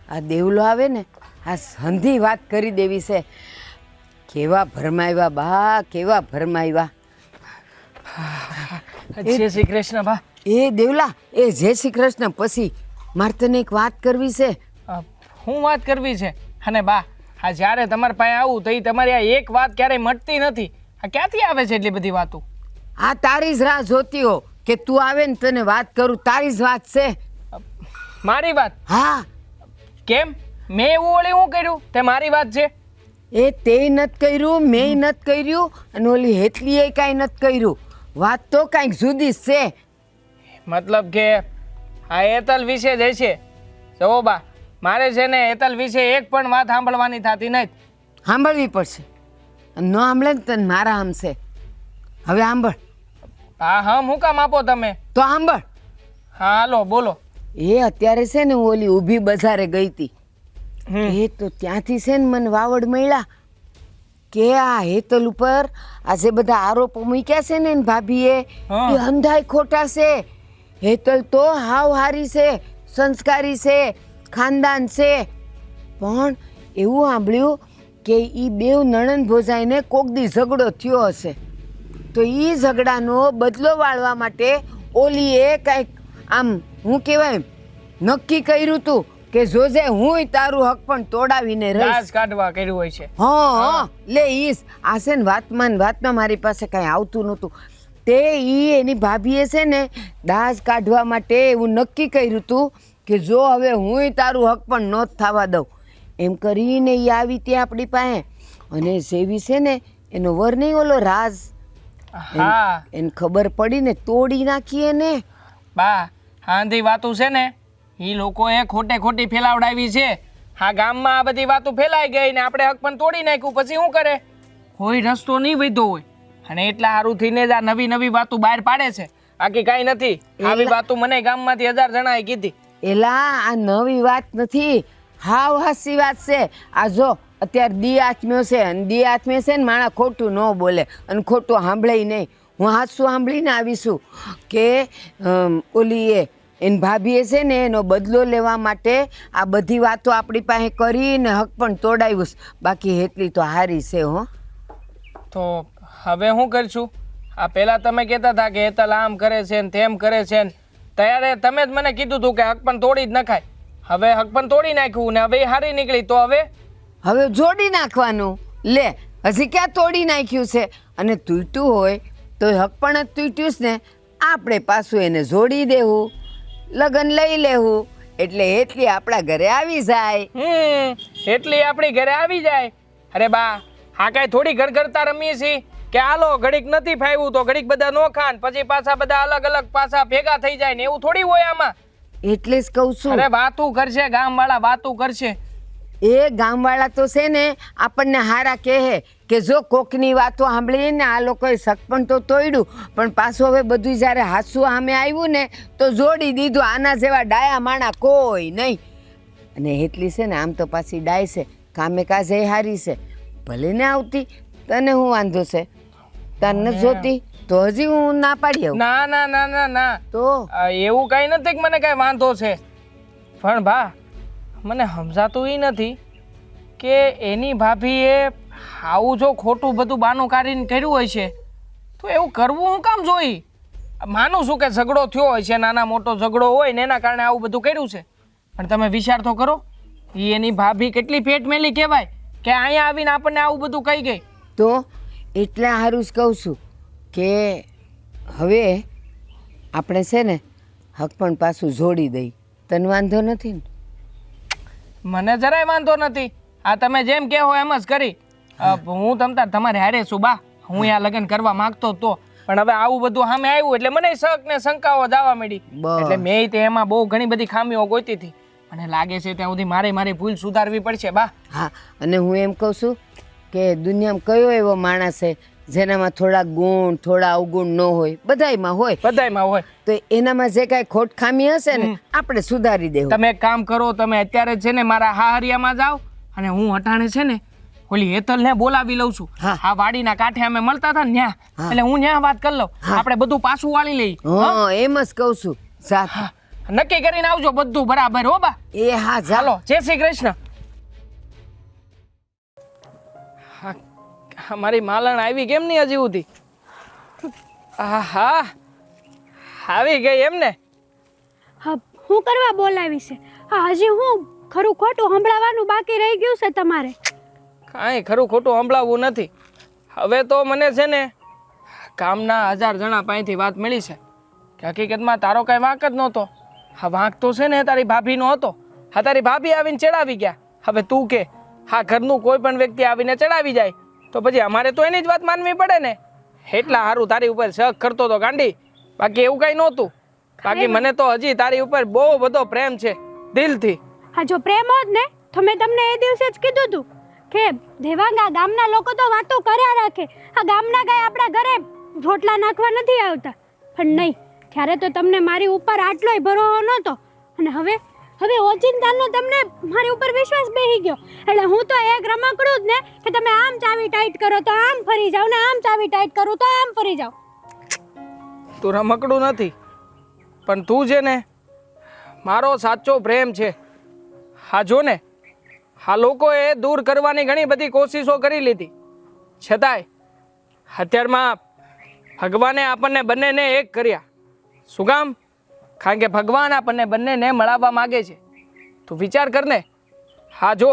આ દેવલો આવે ને આ સંધી વાત કરી દેવી છે. કેવા ભરમાવ્યા બા, કેવા ભરમાવ્યા. જય શ્રી કૃષ્ણ બા. એ દેવલા, એ જય શ્રી કૃષ્ણ. પછી મારે તને એક વાત કરવી છે. હું વાત કરવી છે? અને બા, આ જ્યારે તમારા પાસે આવું તો એ તમારી આ એક વાત ક્યારેય મટતી નથી. આ ક્યાંથી આવે છે એટલી બધી વાતો? આ તારી જ રાહ જોતી હો કે તું આવે ને તને વાત કરું. તારી જ વાત છે. મારી વાત? હા. કેમ? મેં એવું ઓલી શું કર્યું તે મારી વાત છે? એ તે નથી કર્યું, મેં નથી કર્યું, અને ઓલી હેતલીએ કાંઈ નથી કર્યું. વાત તો કાંઈક જુદી જ છે. મતલબ કે આ હેતલ વિશે જ છે? જુઓ બા, મારે છે ને હેતલ વિશે એક પણ વાત સાંભળવાની થતી નથી. સાંભળવી પડશે. ન સાંભળે ને તને મારા આમશે. હવે સાંભળ. હા હા, હું કામ આપો તમે? તો સાંભળ. હા હાલો બોલો. એ અત્યારે છે ને હું ઓલી ઊભી બજારે ગઈ હતી. એ તો ત્યાંથી છે ને મને વાવડ મળ્યા કે આ હેતલ ઉપર આ જે બધા આરોપો મૂક્યા છે ને ભાભીએ એ અંધાઈ ખોટા છે. હેતલ તો હાવ હારી છે, સંસ્કારી છે, ખાનદાન છે. પણ એવું સાંભળ્યું કે એ બેવ નણંદ ભોજાઈને કોક દી ઝઘડો થયો હશે, તો એ ઝઘડાનો બદલો વાળવા માટે ઓલીએ કાંઈક આમ હું કહેવાય નક્કી કર્યું હતું કે જોજે હું તારું હક પણ તોડાવીને રહીશ. દાસ કાઢવા કર્યું હોય છે. હા લે ઈસ આ છે ને વાતમાં મારી પાસે કાંઈ આવતું નહોતું. તે એની ભાભીએ છે ને દાસ કાઢવા માટે એવું નક્કી કર્યું હતું કે જો હવે હું તારું હક પણ ન થવા દઉં એમ કરીને એ આવી ત્યાં આપણી પાસે. અને જેવી છે ને એનો વર નહીં ઓલો રાજ, હા એને ખબર પડી ને તોડી નાખીએ ને. બા, આંધી વાતું છે ને એ લોકોએ ખોટે ખોટી ફેલાવડાવી છે. હા ગામમાં આ બધી વાતો ફેલાઈ ગઈ ને આપણે હક પણ તોડી નાખ્યું. પછી શું કરે? કોઈ રસ્તો નહીં વધ્યો હોય અને એટલા સારું થઈને જ આ નવી નવી વાતો બહાર પાડે છે. બાકી કાંઈ નથી. આવી વાતો મને ગામમાંથી 1000 જણાએ કીધી. એલા આ નવી વાત નથી, હાવ હાસી વાત છે. આ જો અત્યારે દી આત્મ્યો છે અને દી આત્મે છે ને માણા ખોટું ન બોલે અને ખોટું સાંભળે નહીં. હું હાથસું સાંભળીને આવીશું કે ઓલીએ એની ભાભીએ છે ને એનો બદલો લેવા માટે આ બધી વાતો આપણી પાસે કરીને હક પણ તોડાવ્યું. બાકી હેતલી તો હારી છે હો. તો હવે શું કરશું? આ પહેલાં તમે કહેતા હતા કે હેતલ આમ કરે છે ને તેમ કરે છે ને, ત્યારે તમે જ મને કીધું હતું કે હક પણ તોડી જ નખાય. હવે હક પણ તોડી નાખ્યું ને હવે એ હારી નીકળી, તો હવે જોડી નાખવાનું. લે હજી ક્યાં તોડી નાખ્યું છે? અને તૂટ્યું હોય તો હક પણ જ તૂટ્યું છે ને, આપણે પાછું એને જોડી દેવું, લગ્ન લઈ લેવું, એટલે એટલી આપણા ઘરે આવી જાય. એટલી આપણી ઘરે આવી જાય. અરે બા, હા કાંઈ થોડી ઘર કરતા રમીએ છીએ કે હાલો ઘડીક નથી ફાવ્યું તો ઘડીક બધા નો ખાન પછી પાછા બધા અલગ અલગ પાછા ભેગા થઈ જાય ને એવું થોડી હોય આમાં. એટલે જ કહું છું. અરે વાતું કરશે, ગામવાળા વાતું કરશે. એ ગામવાળા તો છે ને આપણને હારા કહે કે જો કોકની વાતો સાંભળીએ ને આ લોકોએ શક પણ તો તોડ્યું, પણ પાછું હવે બધું જ્યારે હાસું સામે આવ્યું ને તો જોડી દીધું. આના જેવા ડાયા માણા કોઈ નહીં. અને એટલી છે ને આમ તો પાછી ડાય છે, કામે કાજે હારી છે. ભલે ને આવતી, તને શું વાંધો છે? તને જોતી તો હજી હું ના પાડી આવું. ના ના ના ના ના, તો એવું કઈ નથી કે મને કઈ વાંધો છે. પણ ભા, મને સમજાતું એ નથી કે એની ભાભીએ આવું જો ખોટું બધું બાનું કાઢીને કર્યું હોય છે તો એવું કરવું હું કામ જોઈ? માનું છું કે ઝઘડો થયો હોય છે, નાના મોટો ઝઘડો હોય ને એના કારણે આવું બધું કર્યું છે. પણ તમે વિચાર તો કરો, એની ભાભી કેટલી પેટ મેલી કહેવાય કે અહીંયા આવીને આપણને આવું બધું કહી ગઈ. તો એટલે સારું જ કહું છું કે હવે આપણે છે ને હક પણ પાછું જોડી દઈ. તને વાંધો નથી ને? મને જરાય વાંધો નથી. આ તમે જેમ કહો એમ જ કરી. હું તમારે હારે છું બા. હું આ લગ્ન કરવા માંગતો તો, પણ હવે આવું બધું સામે આવ્યું એટલે મને શક ને શંકાઓ જવા મળી. એટલે મેં તે એમાં બહુ ઘણી બધી ખામીઓ ગોતી હતી. મને લાગે છે ત્યાં સુધી મારી ભૂલ સુધારવી પડશે બા. હા, અને હું એમ કહું છું કે દુનિયામાં કયો એવો માણસ છે જેનામાં થોડા ગુણ થોડા અવગુણ ન હોય? બધાયમાં હોય. તો એનામાં જે કાંઈ ખોટ ખામી હશે ને આપણે સુધારી દેવું. તમે એક કામ કરો, તમે અત્યારે છે ને મારા હાહરિયામાં જાઓ અને હું અટાણે છે ને ઓલી હેતલને બોલાવી લઉં છું. આ વાડીના કાંઠે અમે મળતા હતા ને ન્યા, એટલે હું ન્યા વાત કરી લઉં. આપણે બધું પાછું વાળી લઈ. એમ જ કહું છું. નક્કી કરીને આવજો બધું બરાબર હો બા. એ હા ચાલો. ચાલો જય શ્રી કૃષ્ણ. હા, મારી માલણ આવી કેમ નહીં હજી સુધી? હા આવી ગઈ એમ ને? હા, હું કરવા બોલાવી છે? હા, હજી હું ખરું ખોટું સંભળાવવાનું બાકી રહી ગયું છે તમારે? કાંઈ ખરું ખોટું સંભળાવવું નથી. હવે તો મને છે ને ગામના 1000 જણા પાસેથી વાત મળી છે કે હકીકતમાં તારો કાંઈ વાંક જ નહોતો. હા, વાંક તો છે ને તારી ભાભીનો હતો. હા, તારી ભાભી આવીને ચડાવી ગયા. હવે તું કે હા ઘરનું કોઈ પણ વ્યક્તિ આવીને ચડાવી જાય તો પછી અમારે તો એની જ વાત માનવી પડે ને. એટલા સારું તારી ઉપર શક કરતો તો ગાંડી, બાકી એવું કાંઈ નહોતું. બાકી મને તો હજી તારી ઉપર બહુ બધો પ્રેમ છે દિલથી. હા, જો પ્રેમ હોત ને તો મેં તમને એ દિવસે જ કીધું હતું કે દેવાંગા ગામના લોકો તો વાતો કર્યા રાખે, આ ગામના કાંઈ આપણા ઘરે રોટલા નાખવા નથી આવતા. પણ નહીં, ત્યારે તો તમને મારી ઉપર આટલોય ભરોસો નહોતો અને હવે ઓચિંતાનો તમને મારી ઉપર વિશ્વાસ બેસી ગયો. એટલે હું તો એક રમકડું જ ને કે તમે આમ ચાવી ટાઈટ કરો તો આમ ફરી જાવ ને આમ ચાવી ટાઈટ કરું તો આમ ફરી જાવ. તું રમકડું નથી, પણ તું છે ને મારો સાચો પ્રેમ છે. હા જો ને, આ લોકોએ દૂર કરવાની ઘણી બધી કોશિશો કરી લીધી, છતાંય અત્યારમાં ભગવાને આપણને બંનેને એક કર્યા. શું કામ? કારણ કે ભગવાન આપણને બંનેને મળાવવા માગે છે. તું વિચાર કર ને. હા જો,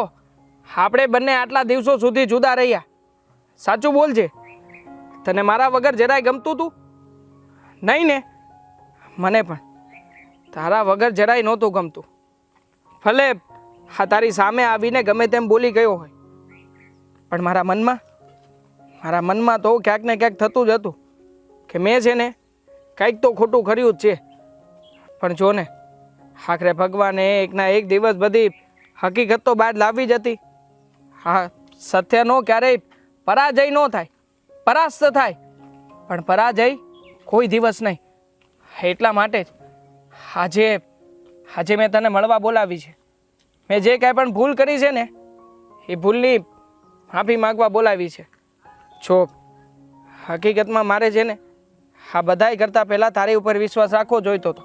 આપણે બંને આટલા દિવસો સુધી જુદા રહ્યા. સાચું બોલજે, તને મારા વગર જરાય ગમતું તું? નહીં ને? મને પણ તારા વગર જરાય નહોતું ગમતું. ભલે હા તારી સામે આવીને ગમે તેમ બોલી ગયો હોય, પણ મારા મનમાં તો ક્યાંક ને ક્યાંક થતું જ હતું કે મેં છે ને કંઈક તો ખોટું કર્યું જ છે. પણ જો ને, આખરે ભગવાને એકના એક દિવસ બધી હકીકત તો બહાર લાવી જ હતી. હા, સત્યનો ક્યારેય પરાજય ન થાય, પરાસ્ત થાય, પણ પરાજય કોઈ દિવસ નહીં. એટલા માટે જ આજે મેં તને મળવા બોલાવી છે. મેં જે કાંઈ પણ ભૂલ કરી છે ને એ ભૂલની માફી માગવા બોલાવી છે. જો હકીકતમાં મારે છે ને આ બધાય કરતાં પહેલાં તારી ઉપર વિશ્વાસ રાખવો જોઈતો હતો,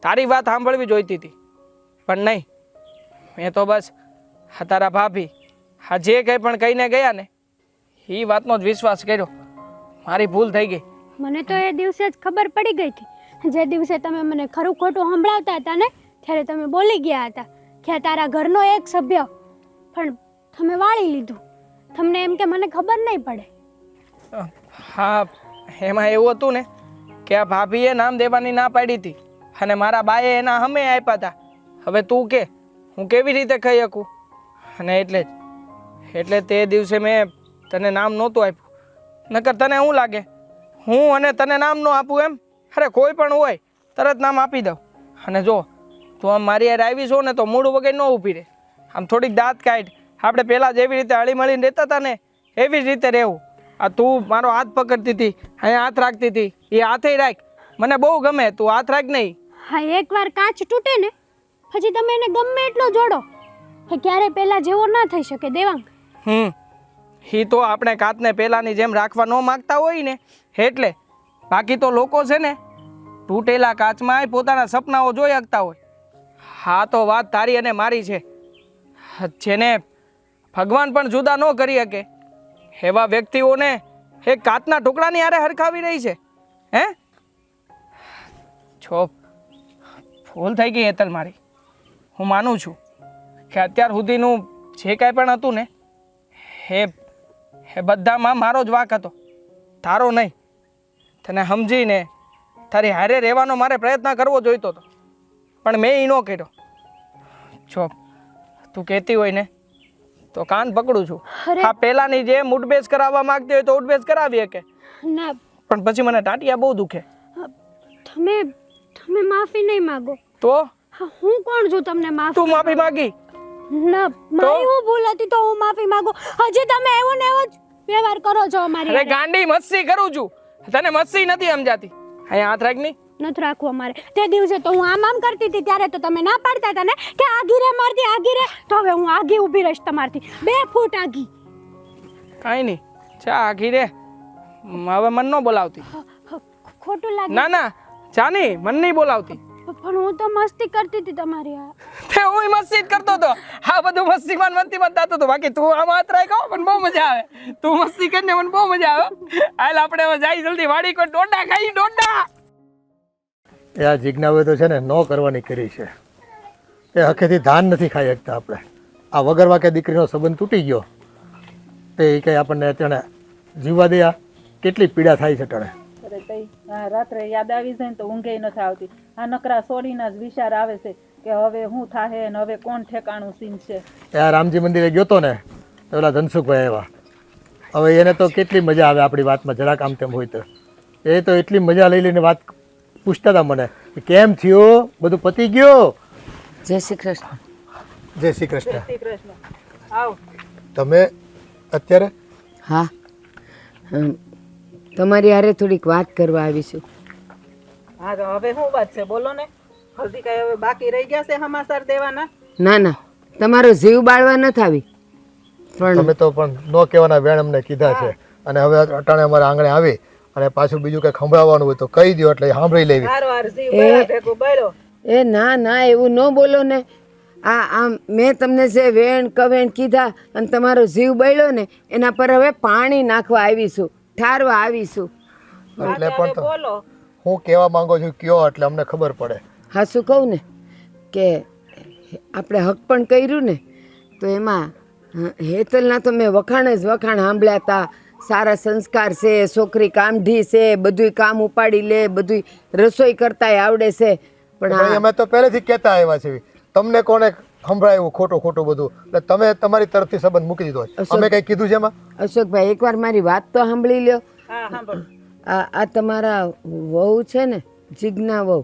તારી વાત સાંભળવી જોઈતી હતી. પણ નહીં, મેં તો બસ તારા ભાભી જે કંઈ પણ કહીને ગયા ને એ વાતનો જ વિશ્વાસ કર્યો. મારી ભૂલ થઈ ગઈ. મને તો એ દિવસે જ ખબર પડી ગઈ હતી. જે દિવસે તમે મને ખરું ખોટું સંભળાવતા હતા ને ત્યારે તમે બોલી ગયા હતા કે તારા ઘરનો એક સભ્ય, પણ તમે વાળી લીધું. તમને એમ કે મને ખબર નહીં પડે. હા, એમાં એવું હતું ને કે આ ભાભીએ નામ દેવાની ના પાડી હતી અને મારા બાએ એના હમે આપ્યા હતા. હવે તું કે હું કેવી રીતે કહી શકું? અને એટલે તે દિવસે મેં તને નામ નહોતું આપ્યું. નકર તને શું લાગે હું અને તને નામ ન આપું એમ? અરે કોઈ પણ હોય તરત નામ આપી દઉં. અને જો તું આમ મારી યાર આવી છો ને તો મૂળ વગર ન ઊભી રહે. આમ થોડીક દાંત કાઢ. આપણે પહેલાં જેવી રીતે હળીમળીને રહેતા હતા ને એવી જ રીતે રહેવું. આ તું મારો હાથ પકડતી હતી, અહીંયા હાથ રાખતી હતી, એ હાથે રાખ. મને બહુ ગમે, તું હાથ રાખ નહીં. હા, એકવાર કાચ તૂટે ને પછી તમે એને ગમે એટલો જોડો એ ક્યારે પહેલા જેવો ના થઈ શકે દેવાંગ. એ તો આપણે કાચને પહેલાંની જેમ રાખવા ન માગતા હોય ને એટલે. બાકી તો લોકો છે ને તૂટેલા કાચમાં પોતાના સપનાઓ જોઈ શકતા હોય. હા, તો વાત તારી અને મારી છે. જેને ભગવાન પણ જુદા ન કરી શકે એવા વ્યક્તિઓને એક કાચના ટુકડાની હારે હરખાવી રહી છે. હે છો, ભૂલ થઈ ગઈ હેતલ મારી. હું માનું છું કે અત્યાર સુધીનું જે કાંઈ પણ હતું ને એ બધામાં મારો જ વાંક હતો, તારો નહીં. તને સમજીને તારી હારે રહેવાનો મારે પ્રયત્ન કરવો જોઈતો હતો, પણ મેં એ ન કર્યો. જો તું કહેતી હોય ને તો કાન પકડું છું. હા, પહેલાની જે ઉઠબેસ કરાવવા માંગતી હોય તો ઉઠબેસ કરાવી શકે, ના પણ પછી મને ટાટિયા બહુ દુખે. તમે માફી નહીં માંગો તો હા, હું કોણ છું તમને માફી? તું માફી માંગી? ના, મારી હું ભૂલ હતી તો હું માફી માંગુ. હજી તમે એવો ને એવો જ વ્યવહાર કરો છો અમારી અરે હારે. ગાંડી મસ્તી કરું છું, તને મસ્તી નથી સમજાતી. અહીંયા હાથ રાખ ની. નથી રાખવું અમારે. તે દિવસે તો હું આમ કરતી હતી ત્યારે તો તમે ના પાડતા હતા ને કે આગી રે મારતી આગી રે. તો હવે હું આગી ઊભી રહીશ તમારથી 2 ફૂટ આગી. કાંઈ નહીં, ચા આખી રે. હવે મન ન બોલાવતી. ખોટું લાગે? ના, જાની મન નહીં બોલાવતી. પણ હું તો મસ્તી કરતી હતી તમારી આ. તે હું મસ્તી જ કરતો હતો. હા બધું મસ્તીમાં થતું હતું. બાકી તું આમાં હાથ રાખ્યો મને બહુ મજા આવે. તું મસ્તી કરીને મને બહુ મજા આવે. હાલ આપણે હવે જાય જલ્દી વાડી કોઈ ડોડા ખાઈ ડોડા. એ આ જિજ્ઞાવે તો છે ને ન કરવાની કરી છે. એ હકેથી ધાન નથી ખાઈ શકતા આપણે. આ વગર વાકે દીકરીનો સંબંધ તૂટી ગયો તે કંઈ આપણને અત્યારે જીવવા દે. આ કેટલી પીડા થાય છે ટણે. અરે તઈ રાત્રે યાદ આવી જાય ને તો ઊંઘે નથી આવતી. આ નકરા સોડીના જ વિચાર આવે છે કે હવે શું થાહે ને હવે કોણ ઠેકાણું સીન છે. એ આ રામજી મંદિરે ગયો તો ને તો ઓલા ધનસુખભાઈ આવ્યા. હવે એને તો કેટલી મજા આવે આપણી વાતમાં જરાક આમ તેમ હોય તો. એ તો એટલી મજા લઈ લઈને વાત પૂછતા હતા મને કે કેમ થયો, બધું પતી ગયો. જય શ્રી કૃષ્ણ. જય શ્રી કૃષ્ણ. શ્રી કૃષ્ણ. આવ તમે અત્યારે હા, તમારી હારે થોડીક વાત કરવા આવીશું. હા તો હવે શું વાત છે બોલો ને. હજી કઈ હવે બાકી રહી ગયા છે સમાચાર દેવાના? ના ના, તમારો જીવ બાળવા નથી આવી, પણ તમે તો પણ ન કહેવાના વેણ અમને કીધા છે. અને હવે અટાણે અમારા આંગણે આવી અને પાછું બીજું કંઈ સંભળાવવાનું હોય તો કહી દો એટલે સાંભળી લેવી. હારો હાર જીવ બળા ભેગું બળ્યો. એ ના ના, એવું ન બોલો ને. આમ મેં તમને જે વેણ કવેણ કીધા અને તમારો જીવ બળ્યો ને એના પર હવે પાણી નાખવા આવીશું, ઠારવા આવીશું. એટલે પણ તો બોલો. હું કહેવા માંગુ છું કયો એટલે અમને ખબર પડે. હા, શું કહું ને કે આપણે હક પણ કર્યું ને તો એમાં હેતલના તો મેં વખાણ જ વખાણ સાંભળ્યા હતા. સારા સંસ્કાર છે, છોકરી કામઢી છે, બધુંય કામ ઉપાડી લે, બધુંય રસોઈ કરતાય આવડે છે. પણ ભાઈ અમે તો પહેલેથી જ કહેતા આવ્યા છીએ. તમને કોને સંભળાયું ખોટું ખોટું બધું? એટલે તમે તમારી તરફથી સંબંધ મૂકી દીધો હોય. અમે કંઈ કીધું છે એમાં? અશોકભાઈ, એકવાર મારી વાત તો સાંભળી લ્યો. હા સાંભળ. આ તમારા વહુ છે ને, જિજ્ઞા વહુ,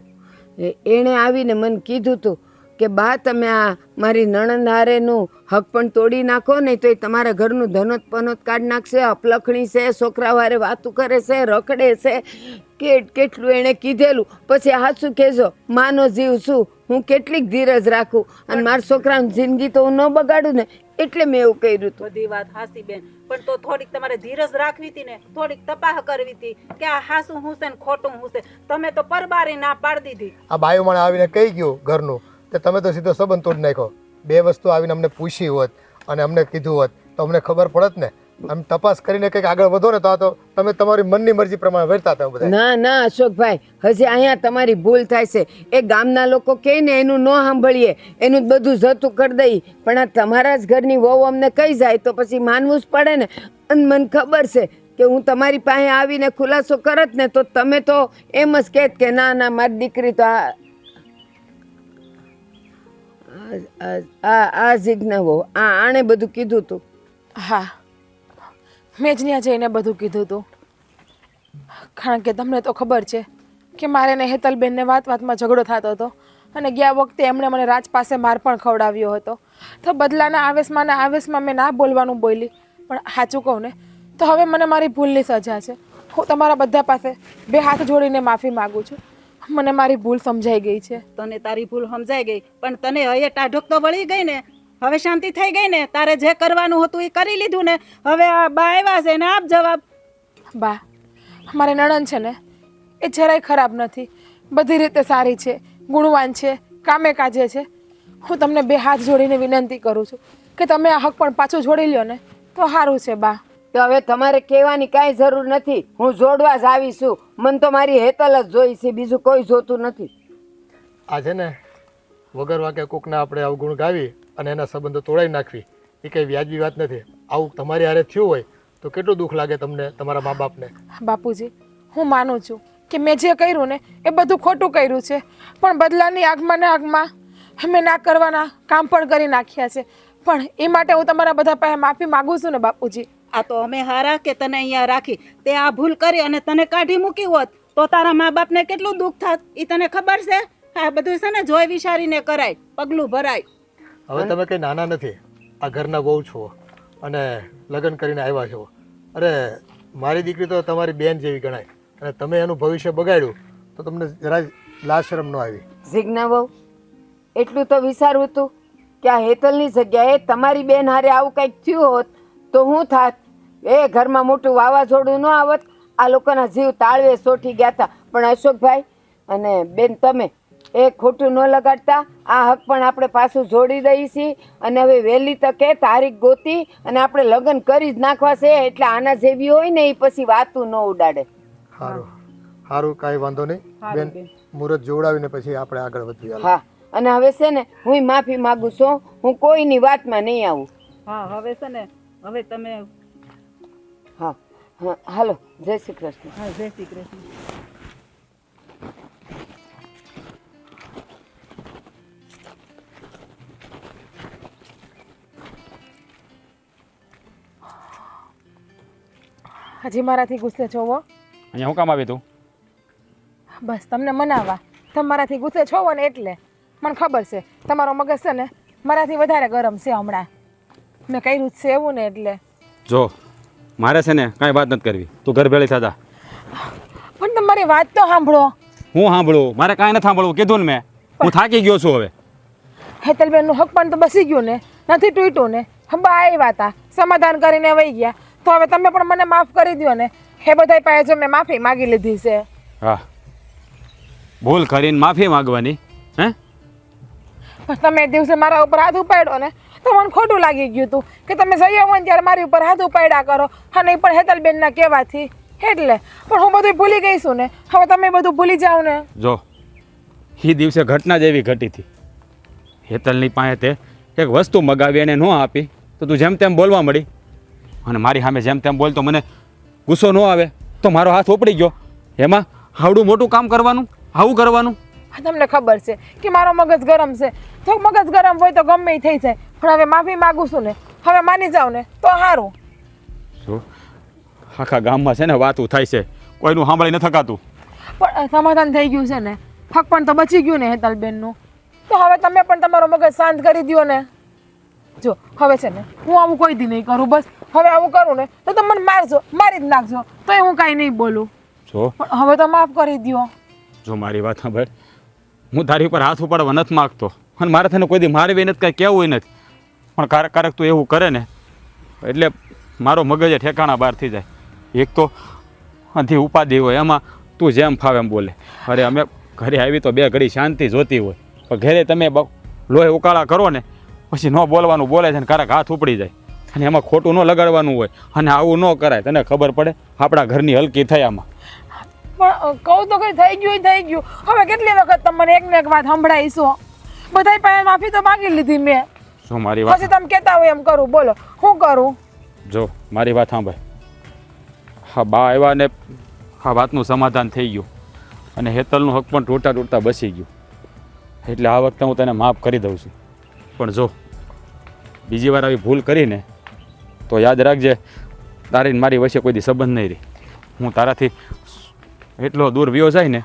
એણે આવીને મને કીધું હતું કે બા તમે આ મારી નણંદ હારેનું હક પણ તોડી નાખો નહીં તો એ તમારા ઘરનું ધનોત પનોત કાઢી નાખશે, અપલખણી છે, છોકરા વારે વાતું કરે છે, રખડે છે, કેટલું એણે કીધેલું. પછી હાચું કહેજો, માનો જીવ શું, હું કેટલીક ધીરજ રાખું અને મારા છોકરાની જિંદગી તો હું ન બગાડું ને, એટલે મેં એવું કર્યું હતું. બધી વાત હાસી બેન, પણ તો થોડીક તમારે ધીરજ રાખવી હતી ને, થોડીક તપાહ કરવી હતી કે આ હાસું હું છે ને ખોટું હું છે. તમે તો પરબારી ના પાડી દીધી. આ બાયું મને આવીને કહી ગયું ઘરનું કે તમે તો સીધો સંબંધ તોડી નાખ્યો. બે વસ્તુ આવીને અમને પૂછી હોત અને અમને કીધું હોત તો અમને ખબર પડત ને. આમ તપાસ કરીને કંઈક આગળ વધો ને તો તમે તમારી મનની મરજી પ્રમાણે વર્તા હતા બધા. ના ના અશોકભાઈ, હજી અહીંયા તમારી ભૂલ થાય છે. એ ગામના લોકો કહે ને એનું ન સાંભળીએ, એનું જ બધું જતું કરી દઈએ. પણ આ તમારા જ ઘરની વહુ અમને કહી જાય તો પછી માનવું જ પડે ને. અને મને ખબર છે કે હું તમારી પાસે આવીને ખુલાસો કરત ને તો તમે તો એમ જ કહેત કે ના ના મારી દીકરી તો આ જિજ્ઞા વહુ આણે બધું કીધું હતું. હા, મેં જ ત્યાં જઈને બધું કીધું હતું. કારણ કે તમને તો ખબર છે કે મારે ને હેતલબેનને વાતમાં ઝઘડો થતો હતો અને ગયા વખતે એમણે મને રાજ પાસે માર પણ ખવડાવ્યો હતો. તો બદલાના આવેશમાં મેં ના બોલવાનું બોલી. પણ સાચું કહું ને તો હવે મને મારી ભૂલની સજા છે. હું તમારા બધા પાસે બે હાથ જોડીને માફી માગું છું. મને મારી ભૂલ સમજાઈ ગઈ છે. તને તારી ભૂલ સમજાઈ ગઈ, પણ તને હવે ટાઢક તો વળી ગઈ ને. હવે શાંતિ થઈ ગઈ ને. તારે જે કરવાનું હતું એ કરી લીધું ને. હવે આ બા આવ્યા છે ને આપ જવાબ. બા, મારી નણંદ છે ને એ જરાય ખરાબ નથી, બધી રીતે સારી છે, ગુણવાન છે, કામે કાજે છે. હું તમને બે હાથ જોડીને વિનંતી કરું છું કે તમે આ હક પણ પાછું જોડી લ્યો ને તો સારું છે બા. તો હવે તમારે કહેવાની કાંઈ જરૂર નથી, હું જોડવા જ આવીશું. મને તો મારી હેતલ જ જોઈ છે, બીજું કોઈ જોતું નથી. આ છે ને વગર વાકે કોકના આપણે અવગુણ ગાવી અને એના સંબંધો તોડાવી નાખવી એ કંઈ વ્યાજબી વાત નથી. આવું તમારી હારે થયું હોય તો કેટલું દુઃખ લાગે તમને, તમારા મા બાપને. બાપુજી, હું માનું છું કે મેં જે કર્યું ને એ બધું ખોટું કર્યું છે, પણ બદલાની આગમાં ને આગમાં મેં ના કરવાના કામ પણ કરી નાખ્યા છે. પણ એ માટે હું તમારા બધા પાસે માફી માગું છું ને બાપુજી. આ તો અમે હારા કે તને અહીંયા રાખી. તે આ ભૂલ કરી અને તને કાઢી મૂકી હોત તો તારા મા બાપને કેટલું દુઃખ થાત એ તને ખબર છે. આ બધું છે ને જોઈ વિચારીને કરાય, પગલું ભરાય. હવે તમે કંઈ નાના નથી, આ ઘરના વહુ છો અને લગ્ન કરીને આવ્યા છો. અરે મારી દીકરી તો તમારી બેન જેવી ગણાય અને તમે એનું ભવિષ્ય બગાડ્યું તો તમને જરા લાજ શરમ ન આવી? જિજ્ઞા વહુ, એટલું તો વિચારવું હતું કે આ હેતલની જગ્યાએ તમારી બેન હારે આવું કંઈક થયું હોત તો હું થાત? એ ઘરમાં મોટું વાવાઝોડું ન આવત, આ લોકોના જીવ તાળવે સોટી ગયા હતા. પણ અશોકભાઈ અને બેન, તમે એ ખોટું ન લગાડતા. આ હક પણ આપણે પાછું જોડી દઈએ છીએ અને હવે વહેલી તકે તારીખ ગોતી અને આપણે લગ્ન કરી જ નાખવા છે. એટલે આના જેવી હોય ને એ પછી વાતું ન ઉડાડે. સારું સારું, કાંઈ વાંધો નહીં બેન. મુહૂર્ત જોડાવીને પછી આપણે આગળ વધીએ. હાલો. હા, અને હવે છે ને હું માફી માંગુ છું. હું કોઈની વાતમાં નહીં આવું. હા હવે છે ને હવે તમે હા હા, હાલો, જય શ્રી કૃષ્ણ. હા જય શ્રી કૃષ્ણ. હજી મારાથી ગુસ્સે છો હો? અહીંયા હું કામ આવી તું? બસ તમને મનાવવા. તમે મારાથી ગુસ્સે છો ને એટલે મને ખબર છે તમારો મગજ છે ને મારાથી વધારે ગરમ છે હમણાં. મેં કર્યું જ છે એવું ને એટલે. જો મારે છે ને કાંઈ વાત નથી કરવી, તું ઘર ભેળી થતા. પણ તમારી વાત તો સાંભળો. હું સાંભળું? મારે કાંઈ નથી સાંભળવું, કીધું ને મેં. હું થાકી ગયો છું હવે. હેતલબેનનું હક પણ તો બસી ગયું ને, નથી તૂટ્યું ને. હંબા આવ્યા હતા, સમાધાન કરીને વહી ગયા. તો હવે તમે પણ મને માફ કરી દો ને. એ બધાય પાસે જો મેં માફી માગી લીધી છે. હા, ભૂલ કરીને માફી માગવાની હે? પણ તમે એ દિવસે મારા ઉપર હાથ ઉપાડ્યો ને તો મને ખોટું લાગી ગયું હતું કે તમે જઈએ હોય ને ત્યારે મારી ઉપર હાથ ઉપાડ્યા કરો અને એ પણ હેતલબેનના કહેવાથી. એટલે પણ હું બધું ભૂલી ગઈ છું ને. હવે તમે બધું ભૂલી જાઓ ને. જો એ દિવસે ઘટના જ એવી ઘટી હતી. હેતલની પાસે તે એક વસ્તુ મગાવી એને ન આપી તો તું જેમ તેમ બોલવા મળી, અને મારી સામે જેમ તેમ બોલતો મને ગુસ્સો ન આવે તો મારો હાથ ઉપડી ગયો. એમાં આવડું મોટું કામ કરવાનું, આવું કરવાનું? તમને ખબર છે કે મારો મગજ ગરમ છે, તો મગજ ગરમ હોય તો ગમે એ થઈ જાય. પણ હવે માફી માગું છું ને, હવે માની જાઓ ને તો સારું. શું આખા ગામમાં છે ને વાતું થાય છે, કોઈનું સાંભળી ન થકાતું. પણ સમાધાન થઈ ગયું છે ને, હક પણ તો બચી ગયું ને હેતલબેનનું. તો હવે તમે પણ તમારો મગજ શાંત કરી દો ને. જો હવે છે ને હું આવું કોઈ દી નહીં કરું. બસ હવે આવું કરું ને તો તમે મને મારજો, મારી જ નાખજો, તોય હું કાંઈ નહીં બોલું. જો પણ હવે તો માફ કરી દો. જો મારી વાત સાંભળ, હું તારી ઉપર હાથ ઉપાડવા નથી માગતો અને મારે તને કોઈ દી મારવી નથી, કાંઈ કહેવું નથી. પણ કારક કારક તું એવું કરે ને એટલે મારો મગજ ઠેકાણા બહાર થઈ જાય. એક તો અંધી ઉપાધિ હોય, એમાં તું જેમ ફાવે એમ બોલે. અરે અમે ઘરે આવી તો બે ઘડી શાંતિ જોતી હોય, પણ ઘરે તમે લોહી ઉકાળા કરો ને પછી ન બોલવાનું બોલે છે ને કારક હાથ ઉપડી જાય. અને એમાં ખોટું ન લગાડવાનું હોય અને આવું ન કરાય. તને ખબર પડે આપણા ઘરની હલકી થયામાં. પણ કહું તો કઈ થઈ ગયું થઈ ગયું. હવે કેટલી વખત તમે મને એકને એક વાત સંભળાવીશો? બધાય પાસે માફી તો માંગી લીધી મેં. શું મારી વાત? પછી તમે કહેતા હોય એમ કરું. બોલો શું કરું? જો મારી વાત સાંભળ. હા, બા આવ્યા ને આ વાતનું સમાધાન થઈ ગયું અને હેતલનું હક પણ તૂટતા તૂટતા બસી ગયું. એટલે આ વખતે હું તને માફ કરી દઉં છું. પણ જો બીજી વાર આવી ભૂલ કરીને તો યાદ રાખજે, તારી ને મારી વચ્ચે કોઈ દી સંબંધ નહીં રહે. હું તારાથી એટલો દૂર વ્યો જાય ને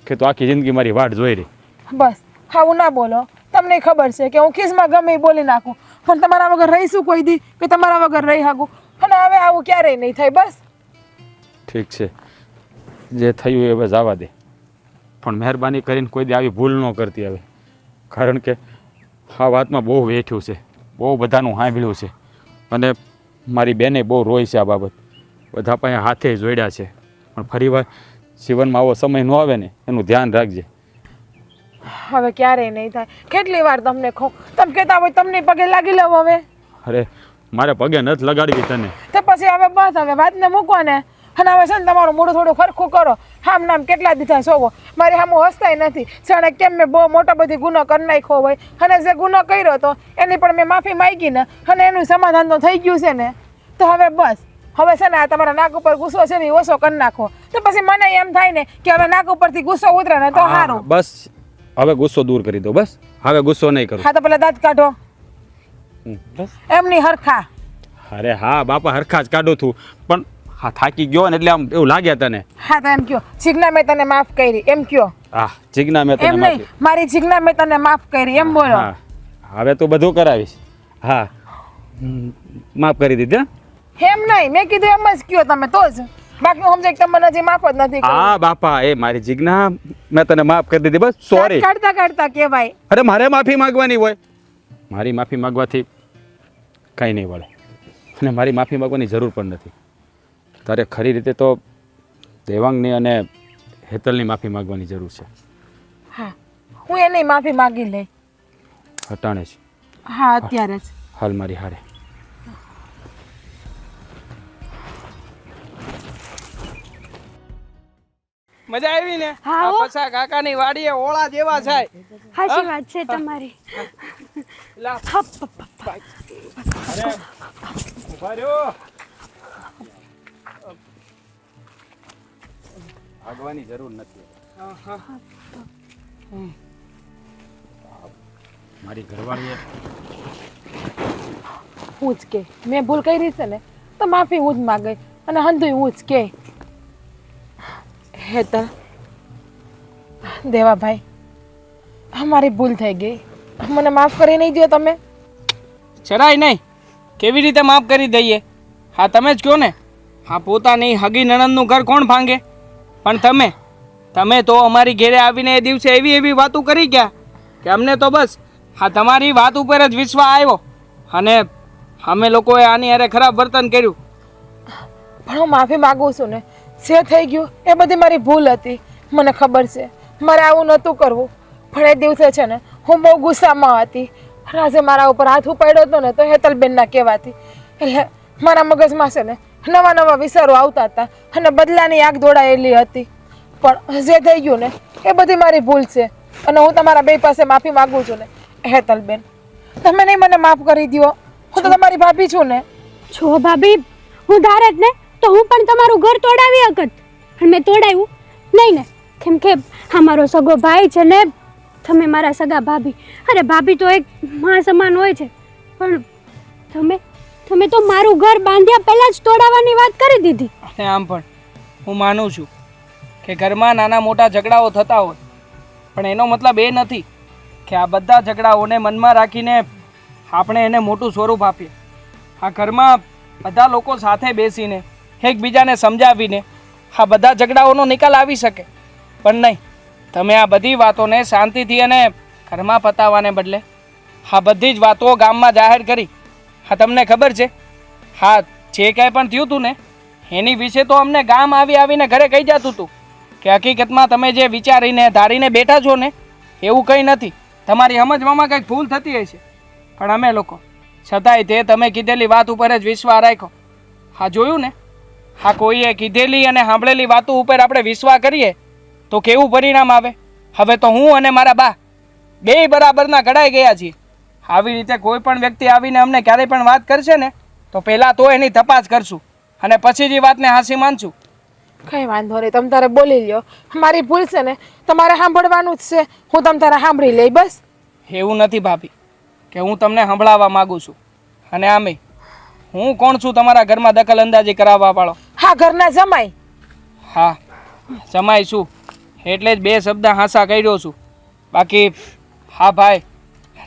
કે તો આખી જિંદગી મારી વાટ જોઈ રહી. બસ આવું ના બોલો. તમને ખબર છે કે હું ખિસમાં ગમે એ બોલી નાખું, પણ તમારા વગર રહીશું કોઈ દી કે તમારા વગર રહી શકું? અને હવે આવું ક્યારેય નહીં થાય. બસ ઠીક છે, જે થયું એ બસ આવવા દે. પણ મહેરબાની કરીને કોઈ દી આવી ભૂલ ન કરતી હવે. કારણ કે આ વાતમાં બહુ વેઠ્યું છે, બહુ બધાનું સાંભળ્યું છે અને મારી બેને બહુ રોય છે આ બાબત. બધા પાસે હાથે જોડ્યા છે. પણ ફરીવાર જીવનમાં આવો સમય ન આવે ને એનું ધ્યાન રાખજે. હવે ક્યારેય નહીં થાય. કેટલી વાર તમને કહું, તમે કહેતા હોય તમને પગે લાગી લઉં હવે. અરે મારે પગે નથી લગાડવી તને. તો પછી હવે બસ હવે વાતને મૂકો ને. અને હવે છે ને તમારું મોઢું થોડું ખરખું કરો. આમ નામ કેટલા દીધા સોવો મારી સામું હસતાય નથી. જાણે કેમ મેં બહુ મોટો બધી ગુનો કરી નાખ્યો હોય. અને જે ગુનો કર્યો હતો એની પણ મેં માફી માંગી ને અને એનું સમાધાન તો થઈ ગયું છે ને. તો હવે બસ હવે છે ને આ તમારા નાક ઉપર ગુસ્સો છે ને એ ઓછો કરી નાખો. તો પછી મને એમ થાય ને કે હવે નાક ઉપરથી ગુસ્સો ઉતરે ને તો સારું. બસ હવે ગુસ્સો દૂર કરી દો. બસ હવે ગુસ્સો નહીં કરું. હા તો પેલા દાંત કાઢો. બસ. એમની હરખા. અરે હા બાપા, હરખા જ કાઢું છું. પણ હા થાકી ગયો ને એટલે આમ એવું લાગ્યા તને. હા તો એમ કયો જીજ્ઞા મેં તને માફ કરી એમ કયો. હા, જીજ્ઞા મેં તને એમ માફ નહીં, મારી જીજ્ઞા મેં તને માફ કરી એમ બોલો. હા, હવે તું બધું કરાવીશ. હા, માફ કરી દીધી. એમ નહીં, મેં કીધું એમ જ કયો તમે તો જ. બાકી હું સમજે કે તમને હજી માફ જ નથી કર્યું. હા બાપા, એ મારી જીજ્ઞા મેં તને માફ કરી દીધી. બસ સોરી. કાઢતા કાઢતા કહેવાય. અરે મારે માફી માંગવાની હોય. મારી માફી માંગવાથી કાંઈ નહીં વળે અને મારી માફી માંગવાની જરૂર પણ નથી. તારે ખરી રીતે તો દેવાંગની અને હેતલની માફી માંગવાની જરૂર છે. હા હું એની માફી માગી લઈ. હટાણે છે હા અત્યારે જ. હાલ મારી હારે. મજા આવી ને હા, આ હો. પછા કાકાની વાડીએ ઓળા જેવા થાય. સાચી વાત છે તમારી. લા, હપ, હપ, હપ. ઉભા રહ્યો. ભાગવાની જરૂર નથી. મારી ઘરવાળીએ હું જ કે મેં ભૂલ કરી છે ને તો માફી હું જ માગે અને હંધુય હું જ કે. હેતલ, દેવાભાઈ, અમારી ભૂલ થઈ ગઈ, મને માફ કરી નહીં દો તમે. જરાય નહીં. કેવી રીતે માફ કરી દઈએ? હા તમે જ કહો ને. હા પોતાની હગી નણંદનું ઘર કોણ ભાંગે? પણ તમે તો અમારી ઘેરે આવીને એ દિવસે એવી વાતો કરી ગયા કે અમને તો બસ હા તમારી વાત ઉપર જ વિશ્વાસ આવ્યો અને અમે લોકોએ આની હારે ખરાબ વર્તન કર્યું. પણ હું માફી માગું છું ને, જે થઈ ગયું એ બધી મારી ભૂલ હતી, મને ખબર છે. મારે આવું નહોતું કરવું, પણ એ દિવસે છે ને હું બહુ ગુસ્સામાં હતી. અને આજે મારા ઉપર હાથ ઉપાડ્યો હતો ને તો હેતલબેનના કહેવાથી એટલે મારા મગજમાં છે ને નવા નવા વિચારો આવતા હતા અને બદલાની આગ દોડાયેલી હતી. પણ જે થઈ ગયું ને એ બધી મારી ભૂલ છે અને હું તમારા બે પાસે માફી માગું છું ને. હેતલબેન, તમે નહીં મને માફ કરી દો, હું તો તમારી ભાભી છું ને. જો ભાભી, હું ધારે જ ને તો હું પણ તમારું ઘર તોડાવી શકત, પણ મેં તોડાવ્યું નહીં ને. કેમ કે આ મારો સગો ભાઈ છે ને તમે મારા સગા ભાભી. અરે ભાભી તો એક માં સમાન હોય છે, પણ તમે તો મારું ઘર બાંધ્યા પહેલા જ તોડાવવાની વાત કરી દીધી. અને આમ પણ હું માનું છું કે ઘરમાં નાના મોટા ઝઘડાઓ થતા હોય, પણ એનો મતલબ એ નથી કે આ બધા ઝઘડાઓને મનમાં રાખીને આપણે એને મોટું સ્વરૂપ આપીએ. આ ઘરમાં બધા લોકો સાથે બેસીને એકબીજાને સમજાવીને આ બધા ઝઘડાઓનો નિકાલ આવી શકે. પણ નહીં, તમે આ બધી વાતોને શાંતિથી અને ઘરમાં પતાવવાને બદલે આ બધી જ વાતો ગામમાં જાહેર કરી. હા તમને ખબર છે, હા જે કાંઈ પણ થયું હતું ને એની વિશે તો અમને ગામ આવીને ઘરે કહી જતું હતું કે હકીકતમાં તમે જે વિચારીને ધારીને બેઠા છો ને એવું કંઈ નથી. તમારી સમજવામાં કંઈક ભૂલ થતી હશે, પણ અમે લોકો છતાંય તે તમે કીધેલી વાત ઉપર જ વિશ્વાસ રાખ્યો. હા જોયું ને, હા કોઈએ કીધેલી અને સાંભળેલી વાતો ઉપર આપણે વિશ્વાસ કરીએ તો કેવું પરિણામ આવે. હવે તો હું અને મારા બા બેય બરાબરના ઘડાઈ ગયા છીએ. આવી રીતે કોઈ પણ વ્યક્તિ આવીને અમને ક્યારેય પણ વાત કરશે ને તો પહેલાં તો એની તપાસ કરશું અને પછી જ એ વાતને હાંસી માનશું. કઈ વાંધો નહીં, તમે તારે બોલી લ્યો. મારી ભૂલ છે ને તમારે સાંભળવાનું જ છે, હું તમે તારે સાંભળી લઈ બસ. એવું નથી ભાભી કે હું તમને સંભળાવવા માગું છું, અને આમે હું કોણ છું તમારા ઘરમાં દખલ અંદાજી કરાવવા વાળો? હા, ઘરના જમાઈ. હા જમાઈ છું એટલે જ બે શબ્દ હાંસા કર્યો છું. બાકી હા ભાઈ,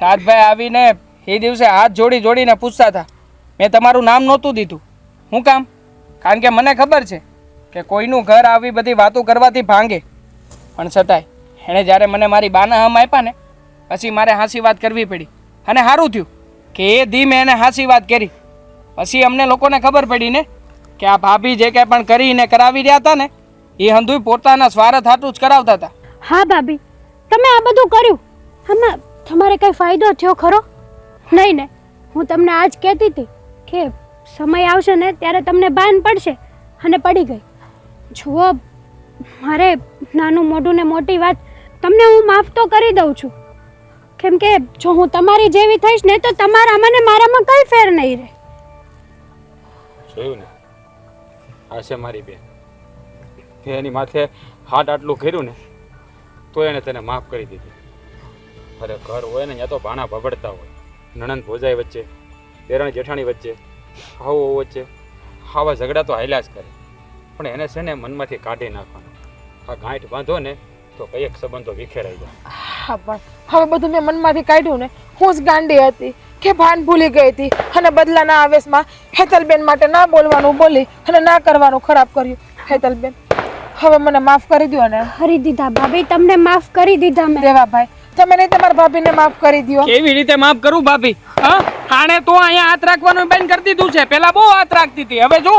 રાજભાઈ આવીને એ દિવસે હાથ જોડીને પૂછતા હતા. મેં તમારું નામ નહોતું દીધું. શું કામ? કારણ કે મને ખબર છે કે કોઈનું ઘર આવી બધી વાતો કરવાથી ભાંગે. પણ છતાંય એણે જ્યારે મને મારી બાના હમ આપ્યા ને પછી મારે હાંસી વાત કરવી પડી. અને સારું થયું કે એ ધીમે એને હાંસી વાત કરી. પછી અમને લોકોને ખબર પડી ને કે આ ભાભી જે કંઈ પણ કરીને કરાવી રહ્યા હતા ને એ હંધુય પોતાના સ્વાર્થ હાટું જ કરાવતા હતા. હા ભાભી, તમે આ બધું કર્યું, આમાં તમારે કઈ ફાયદો થયો ખરો? નહીં ને. હું તમને આજ કહેતી હતી કે સમય આવશે ને ત્યારે તમને ભાન પડશે, અને પડી ગઈ. જુઓ, મારે નાનું મોટું ને મોટી વાત તમને હું માફ તો કરી દઉં છું, કેમ કે જો હું તમારી જેવી થઈશ ને તો તમારા મને મારામાં કઈ ફેર નહીં રહે. જોયું ને, આ છે મારી બેન. એની માથે હાથ આટલું કર્યું ને તો એને તને માફ કરી દીધી. અરે ઘર હોય ને ત્યાં તો ભાણા ભભડતા હોય, નણંદ ભોજાઈ વચ્ચે, દેરાણી જેઠાણી વચ્ચે, હાવો વચ્ચે આવા ઝઘડા તો હાલ્યા જ કરે. પણ એને છે ને મનમાંથી કાઢી નાખવાનો. આ ગાંઠ બાંધો ને તો કઈક સંબંધો વિખેરાઈ જાય. હા, પણ હવે બધું મેં મનમાંથી કાઢ્યું ને. હું જ ગાંડી હતી કે ભાન ભૂલી ગઈ હતી અને બદલાના આવેશમાં હેતલબેન માટે ના બોલવાનું બોલી અને ના કરવાનું ખરાબ કર્યું. હેતલબેન, હવે મને માફ કરી દો ને. કરી દીધા ભાભી, તમને માફ કરી દીધા મેં. દેવાભાઈ, તમે નહીં તમારા ભાભીને માફ કરી દો. કેવી રીતે માફ કરું ભાભી? હા, આણે તો અહીંયા હાથ રાખવાનું બંધ કરી દીધું છે. પેલા બહુ હાથ રાખતી હતી, હવે જો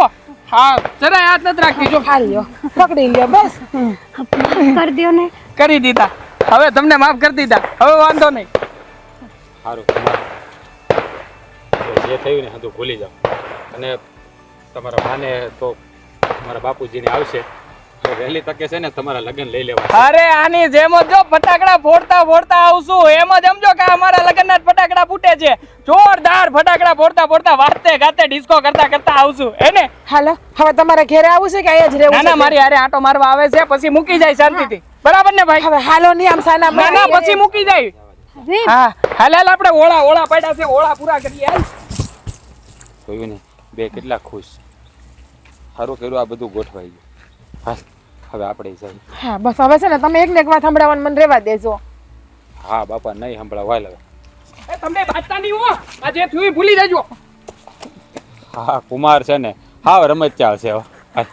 હા જરાય હાથ નથી રાખતી. જો હા લ્યો, પકડી લ્યો બસ. માફ કરી દો ને. કરી દીધા. હવે તમને માફ કરી દીધા, હવે વાંધો નહીં. સારું જે થયું ને બધું ભૂલી જાઓ. અને તમારા માને તો મારા બાપુજીને આવશે તો વહેલી તકે છે ને તમારા લગ્ન લઈ લેવા. અરે આની જેમ જ જો ફટાકડા ફોડતા ફોડતા આવશું, એમ જ સમજો કે અમારા લગ્નના જ ફટાકડા ફૂટે છે. જોરદાર ફટાકડા ફોડતા ફોડતા વાતે ગાતે ડિસ્કો કરતા કરતા આવશું, હે ને? હાલો હવે તમારે ઘરે આવવું છે કે અહીંયા જ રહેવું ના ના, છે? મારી હારે આટો મારવા આવે છે, પછી મૂકી જાય શાંતિથી. બરાબર ને ભાઈ? હવે હાલો નહીં આમ સાના ના ના, પછી મૂકી જાય. હવે હા હાલ હાલ, આપણે ઓળા પડ્યા છે, ઓળા પૂરા કરીએ. હાલ. જોયું ને બે કેટલા ખુશ. સારું કર્યું આ બધું ગોઠવાઈ ગયું. હા હવે આપણે જઈએ. હા બસ હવે છે ને તમે એક ને એક વાત સંભળાવવાનું મને રહેવા દેજો. હા બાપા નહીં સંભળાવાય હવે. એ તમને બાજતા નહીં હો, આ જે થયું એ ભૂલી જજો. હા કુમાર છે ને હા રમત ચાલશે હવે. હાલ.